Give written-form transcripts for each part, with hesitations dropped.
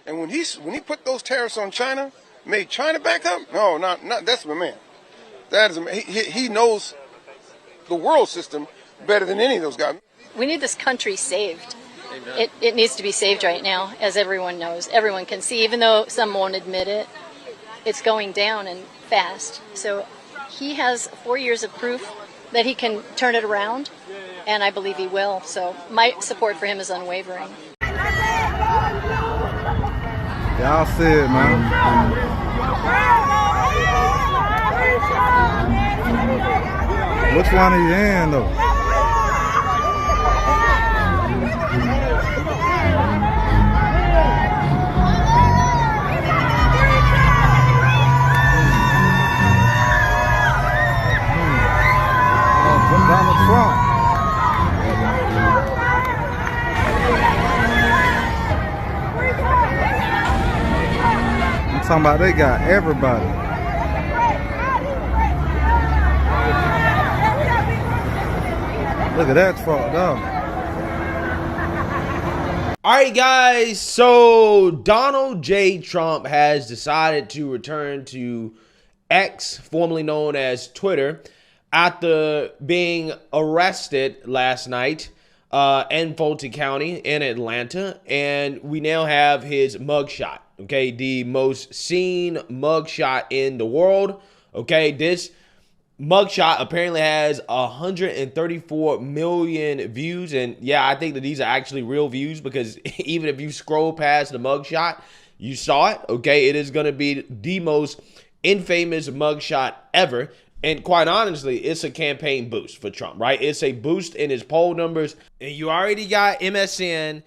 And when he put those tariffs on China, made China back up. No, not that's my man. That is he knows the world system better than any of those guys. We need this country saved. It needs to be saved right now, as everyone knows. Everyone can see, even though some won't admit it. It's going down and fast. So he has 4 years of proof that he can turn it around, and I believe he will. So my support for him is unwavering. Y'all see it, man. Which one are you in, though? Donald Trump. I'm talking about they got everybody. Look at that fucked up. All right, guys. So Donald J. Trump has decided to return to X, formerly known as Twitter, after being arrested last night in Fulton County in Atlanta. And we now have his mugshot, okay? The most seen mugshot in the world, okay? This mugshot apparently has 134 million views. And yeah, I think that these are actually real views, because even if you scroll past the mugshot, you saw it, okay? It is going to be the most infamous mugshot ever. And quite honestly, it's a campaign boost for Trump, right? It's a boost in his poll numbers. And you already got MSN,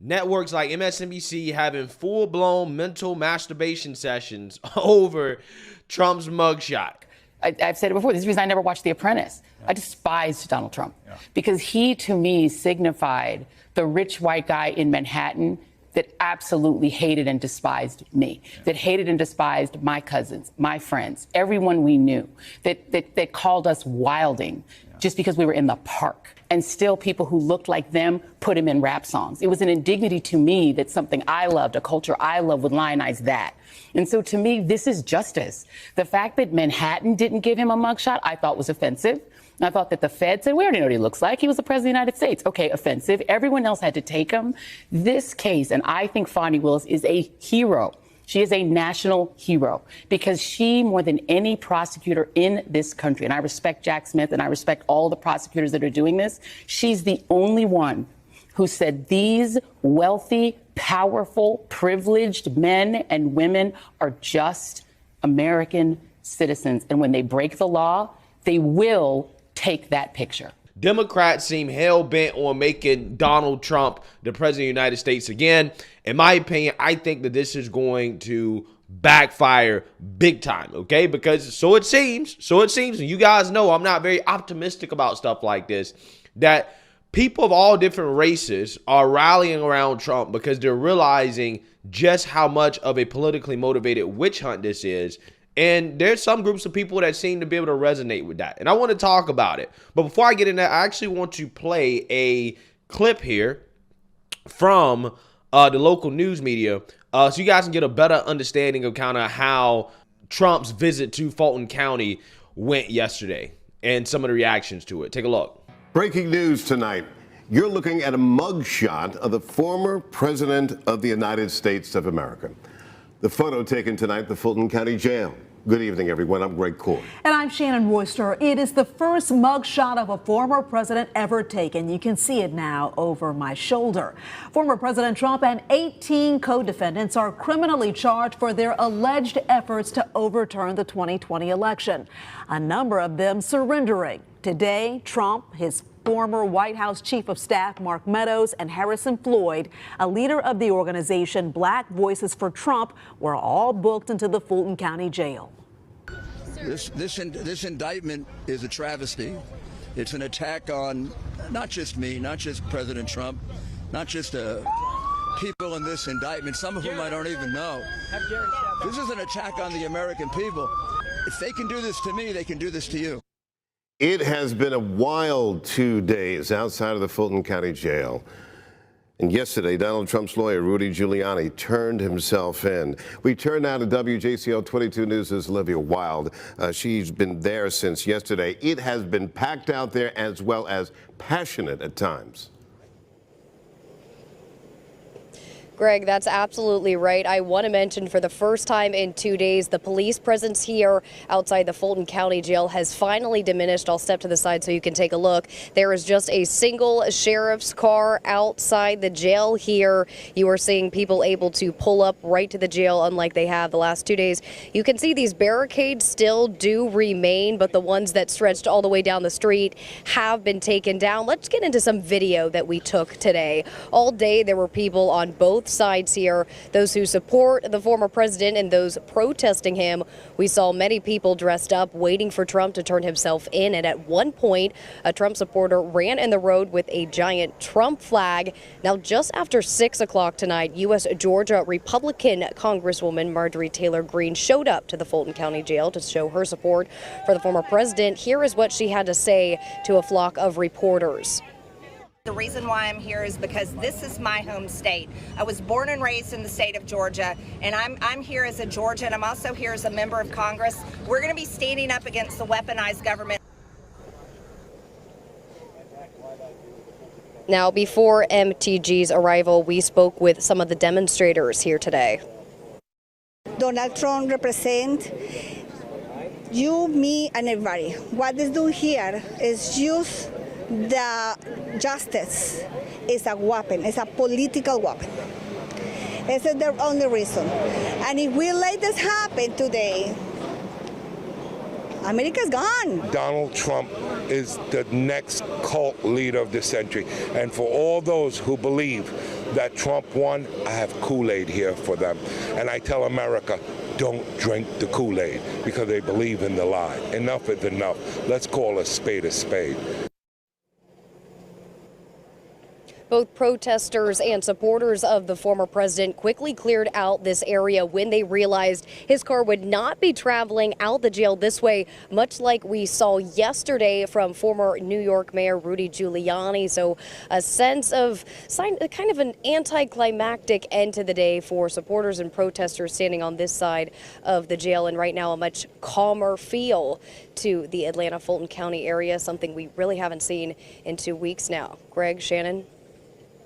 networks like MSNBC having full-blown mental masturbation sessions over Trump's mugshot. I've said it before. This is the reason I never watched The Apprentice. I despised Donald Trump because he, to me, signified the rich white guy in Manhattan that absolutely hated and despised me, that hated and despised my cousins, my friends, everyone we knew, that called us wilding just because we were in the park. And still people who looked like them put him in rap songs. It was an indignity to me that something I loved, a culture I love, would lionize that. And so to me, this is justice. The fact that Manhattan didn't give him a mugshot, I thought was offensive. I thought that the Fed said, we already know what he looks like. He was the president of the United States. Okay, offensive. Everyone else had to take him. This case, and I think Fonnie Willis is a hero. She is a national hero because she, more than any prosecutor in this country, and I respect Jack Smith and I respect all the prosecutors that are doing this, she's the only one who said these wealthy, powerful, privileged men and women are just American citizens. And when they break the law, they will take that picture. Democrats seem hell-bent on making Donald Trump the president of the United States again. In my opinion, I think that this is going to backfire big time, okay? Because so it seems, and you guys know I'm not very optimistic about stuff like this, that people of all different races are rallying around Trump because they're realizing just how much of a politically motivated witch hunt this is. And there's some groups of people that seem to be able to resonate with that. And I want to talk about it. But before I get in there, I actually want to play a clip here from the local news media so you guys can get a better understanding of kind of how Trump's visit to Fulton County went yesterday and some of the reactions to it. Take a look. Breaking news tonight. You're looking at a mugshot of the former president of the United States of America. The photo taken tonight at the Fulton County Jail. Good evening, everyone. I'm Greg Court. And I'm Shannon Royster. It is the first mugshot of a former president ever taken. You can see it now over my shoulder. Former President Trump and 18 co-defendants are criminally charged for their alleged efforts to overturn the 2020 election. A number of them surrendering. Today, Trump, his former White House Chief of Staff Mark Meadows, and Harrison Floyd, a leader of the organization Black Voices for Trump, were all booked into the Fulton County Jail. This indictment is a travesty. It's an attack on not just me, not just President Trump, not just people in this indictment, some of whom I don't even know. This is an attack on the American people. If they can do this to me, they can do this to you. It has been a wild 2 days outside of the Fulton County Jail. And yesterday, Donald Trump's lawyer, Rudy Giuliani, turned himself in. We turn now to WJCL 22 News' Olivia Wilde. She's been there since yesterday. It has been packed out there as well as passionate at times. Greg, that's absolutely right. I want to mention for the first time in 2 days, the police presence here outside the Fulton County Jail has finally diminished. I'll step to the side so you can take a look. There is just a single sheriff's car outside the jail here. You are seeing people able to pull up right to the jail, unlike they have the last 2 days. You can see these barricades still do remain, but the ones that stretched all the way down the street have been taken down. Let's get into some video that we took today. All day, there were people on both sides here, those who support the former president and those protesting him. We saw many people dressed up waiting for Trump to turn himself in, and at one point a Trump supporter ran in the road with a giant Trump flag. Now, just after 6 o'clock tonight, U.S. Georgia Republican Congresswoman Marjorie Taylor Greene showed up to the Fulton County Jail to show her support for the former president. Here is what she had to say to a flock of reporters. The reason why I'm here is because this is my home state. I was born and raised in the state of Georgia, and I'm here as a Georgian. I'm also here as a member of Congress. We're going to be standing up against the weaponized government. Now, before MTG's arrival, we spoke with some of the demonstrators here today. Donald Trump represents you, me, and everybody. What they do here is use the justice is a weapon, it's a political weapon. This is their only reason. And if we let this happen today, America's gone. Donald Trump is the next cult leader of the century. And for all those who believe that Trump won, I have Kool-Aid here for them. And I tell America, don't drink the Kool-Aid because they believe in the lie. Enough is enough. Let's call a spade a spade. Both protesters and supporters of the former president quickly cleared out this area when they realized his car would not be traveling out the jail this way, much like we saw yesterday from former New York Mayor Rudy Giuliani. So a sense of kind of an anticlimactic end to the day for supporters and protesters standing on this side of the jail, and right now a much calmer feel to the Atlanta Fulton County area, something we really haven't seen in 2 weeks now. Greg, Shannon.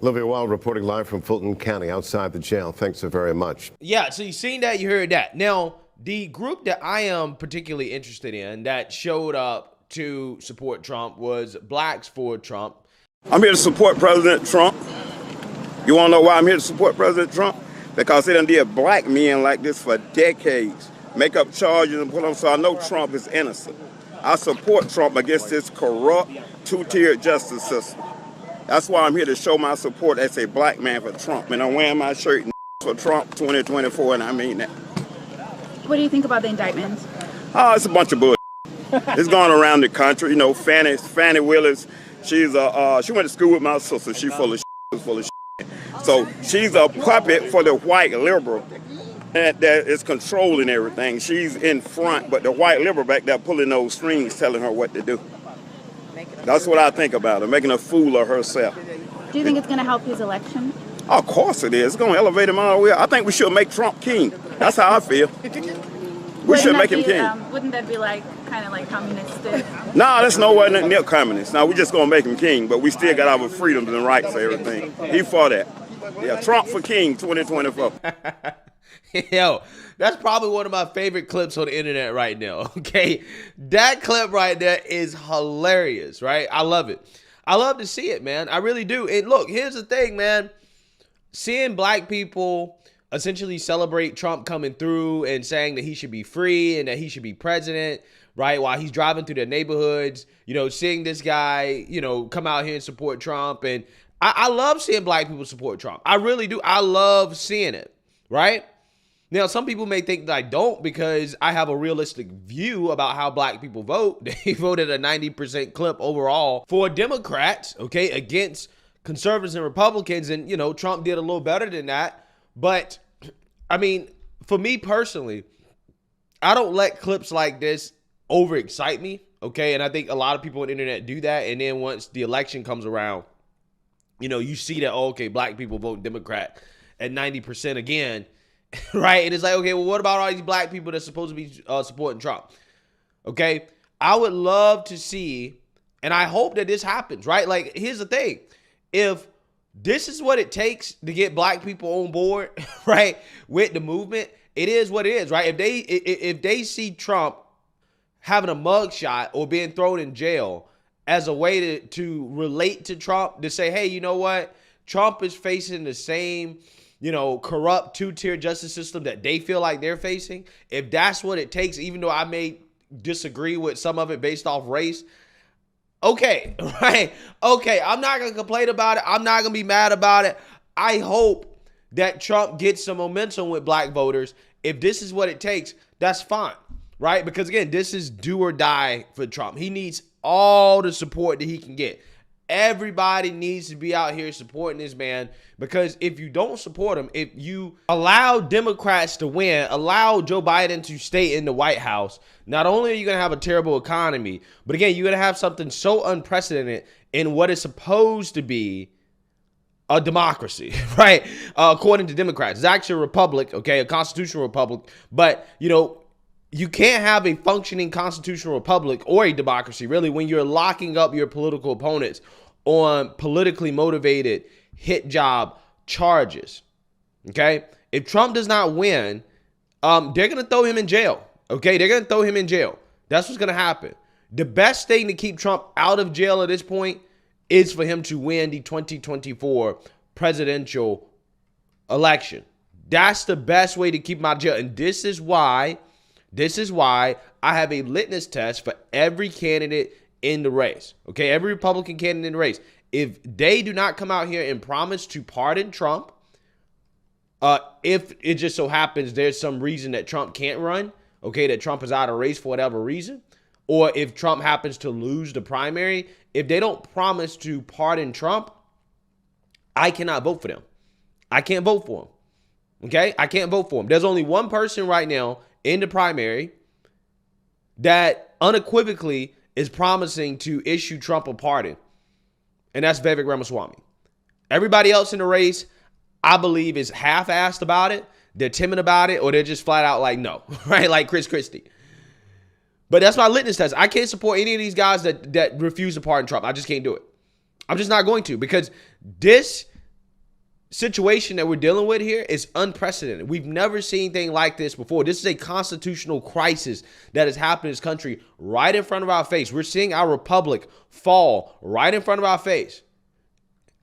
Olivia Wilde reporting live from Fulton County outside the jail. Thanks so very much. Yeah, so you seen that, you heard that. Now, the group that I am particularly interested in that showed up to support Trump was Blacks for Trump. I'm here to support President Trump. You want to know why I'm here to support President Trump? Because they done did black men like this for decades. Make up charges and put them, so I know Trump is innocent. I support Trump against this corrupt, two-tiered justice system. That's why I'm here to show my support as a black man for Trump. And I'm wearing my shirt for Trump 2024, and I mean that. What do you think about the indictment? Oh, it's a bunch of bullshit. It's going around the country. You know, Fannie Willis, she went to school with my sister. She's full of shit. So she's a puppet for the white liberal that is controlling everything. She's in front, but the white liberal back there pulling those strings, telling her what to do. That's what I think about her, making a fool of herself. Do you think it's going to help his election? Of course it is. It's going to elevate him all the way. I think we should make Trump king. That's how I feel. We should make him king. Wouldn't that be kind of like communistic? No, that's nowhere near communist. Now, we're just going to make him king, but we still got our freedoms and rights and everything. He for that. Yeah, Trump for king 2024. Yo, that's probably one of my favorite clips on the internet right now, okay? That clip right there is hilarious, right? I love it. I love to see it, man. I really do. And look, here's the thing, man. Seeing black people essentially celebrate Trump coming through and saying that he should be free and that he should be president, right, while he's driving through their neighborhoods, you know, seeing this guy, you know, come out here and support Trump. And I love seeing black people support Trump. I really do. I love seeing it, right? Now, some people may think that I don't because I have a realistic view about how black people vote. They voted a 90% clip overall for Democrats, okay, against conservatives and Republicans. And, you know, Trump did a little better than that. But, I mean, for me personally, I don't let clips like this overexcite me, okay? And I think a lot of people on the internet do that. And then once the election comes around, you see that, okay, black people vote Democrat at 90% again, right? And it's like, okay, well, what about all these black people that's supposed to be supporting Trump? Okay, I would love to see, and I hope that this happens, right? Like, here's the thing. If this is what it takes to get black people on board, right, with the movement, it is what it is, right? If they see Trump having a mugshot or being thrown in jail as a way to relate to Trump, to say, hey, you know what? Trump is facing the same, corrupt two-tier justice system that they feel like they're facing. If that's what it takes, even though I may disagree with some of it based off race, okay, right? Okay, I'm not going to complain about it. I'm not going to be mad about it. I hope that Trump gets some momentum with black voters. If this is what it takes, that's fine, right? Because again, this is do or die for Trump. He needs all the support that he can get. Everybody needs to be out here supporting this man, because if you don't support him, if you allow Democrats to win, allow Joe Biden to stay in the White House, not only are you going to have a terrible economy, but again, you're going to have something so unprecedented in what is supposed to be a democracy, right? According to Democrats, it's actually a republic, okay, a constitutional republic, but you can't have a functioning constitutional republic or a democracy, really, when you're locking up your political opponents on politically motivated hit job charges, okay? If Trump does not win, they're going to throw him in jail, okay? They're going to throw him in jail. That's what's going to happen. The best thing to keep Trump out of jail at this point is for him to win the 2024 presidential election. That's the best way to keep him out of jail, and this is why I have a litmus test for every candidate in the race, okay? Every Republican candidate in the race. If they do not come out here and promise to pardon Trump, if it just so happens there's some reason that Trump can't run, okay, that Trump is out of race for whatever reason, or if Trump happens to lose the primary, if they don't promise to pardon Trump, I cannot vote for them. I can't vote for him, okay? I can't vote for him. There's only one person right now in the primary that unequivocally is promising to issue Trump a pardon, and that's Vivek Ramaswamy. Everybody else in the race, I believe, is half-assed about it. They're timid about it, or they're just flat out like, no, right? Like Chris Christie. But that's my litmus test. I can't support any of these guys that refuse to pardon Trump. I just can't do it. I'm just not going to, because this situation that we're dealing with here is unprecedented. We've never seen anything like this before. This is a constitutional crisis that has happened in this country right in front of our face. We're seeing our republic fall right in front of our face.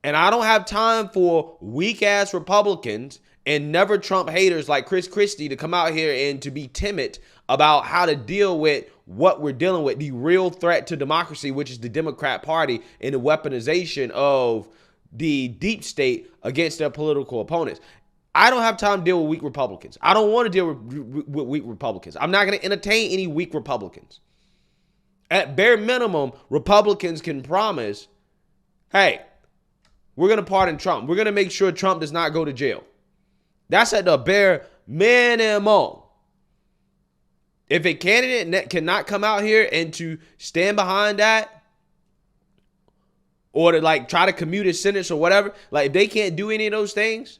And I don't have time for weak-ass Republicans and never Trump haters like Chris Christie to come out here and to be timid about how to deal with what we're dealing with, the real threat to democracy, which is the Democrat Party and the weaponization of the deep state against their political opponents. I don't have time to deal with weak Republicans. I don't want to deal with weak Republicans. I'm not going to entertain any weak Republicans. At bare minimum, Republicans can promise, hey, we're going to pardon Trump. We're going to make sure Trump does not go to jail. That's at the bare minimum. If a candidate cannot come out here and to stand behind that, or to try to commute his sentence or whatever, if they can't do any of those things,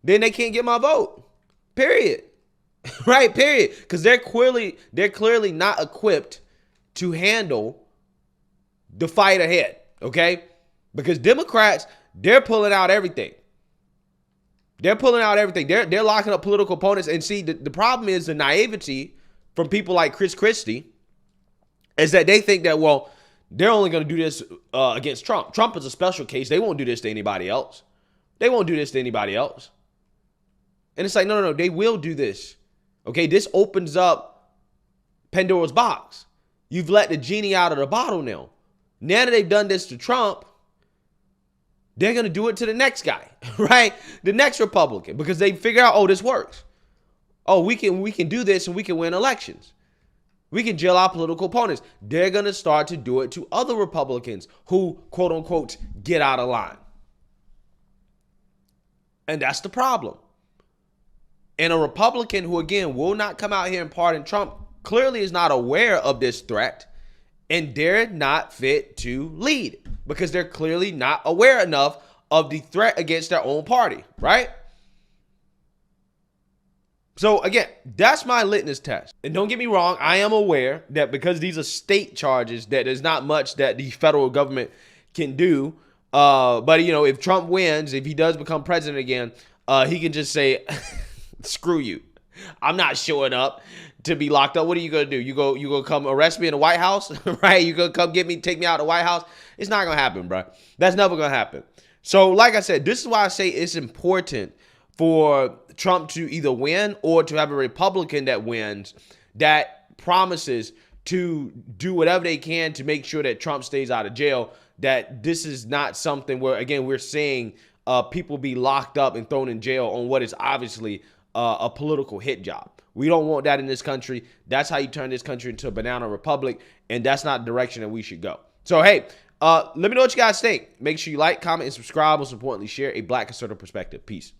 then they can't get my vote. Period. Right? Period. Because they're clearly not equipped to handle the fight ahead. Okay? Because Democrats, they're pulling out everything. They're pulling out everything. They're locking up political opponents. And see, the problem is the naivety from people like Chris Christie is that they think that, well, they're only going to do this against Trump. Trump is a special case. They won't do this to anybody else. They won't do this to anybody else. And it's like, no, they will do this. Okay, this opens up Pandora's box. You've let the genie out of the bottle now. Now that they've done this to Trump, they're going to do it to the next guy, right? The next Republican, because they figure out, oh, this works. Oh, we can do this and we can win elections. We can jail our political opponents. They're going to start to do it to other Republicans who, quote unquote, get out of line. And that's the problem. And a Republican who, again, will not come out here and pardon Trump clearly is not aware of this threat and they're not fit to lead because they're clearly not aware enough of the threat against their own party, right? So again, that's my litmus test. And don't get me wrong, I am aware that because these are state charges, that there's not much that the federal government can do. But you know, if Trump wins, if he does become president again, he can just say, screw you. I'm not showing up to be locked up. What are you gonna do? You go come arrest me in the White House, right? You gonna come get me, take me out of the White House? It's not gonna happen, bro. That's never gonna happen. So like I said, this is why I say it's important for Trump to either win or to have a Republican that wins that promises to do whatever they can to make sure that Trump stays out of jail, that this is not something where, again, we're seeing people be locked up and thrown in jail on what is obviously a political hit job. We don't want that in this country. That's how you turn this country into a banana republic, and that's not the direction that we should go. So, hey, let me know what you guys think. Make sure you like, comment, and subscribe. Most importantly, share a Black conservative perspective. Peace.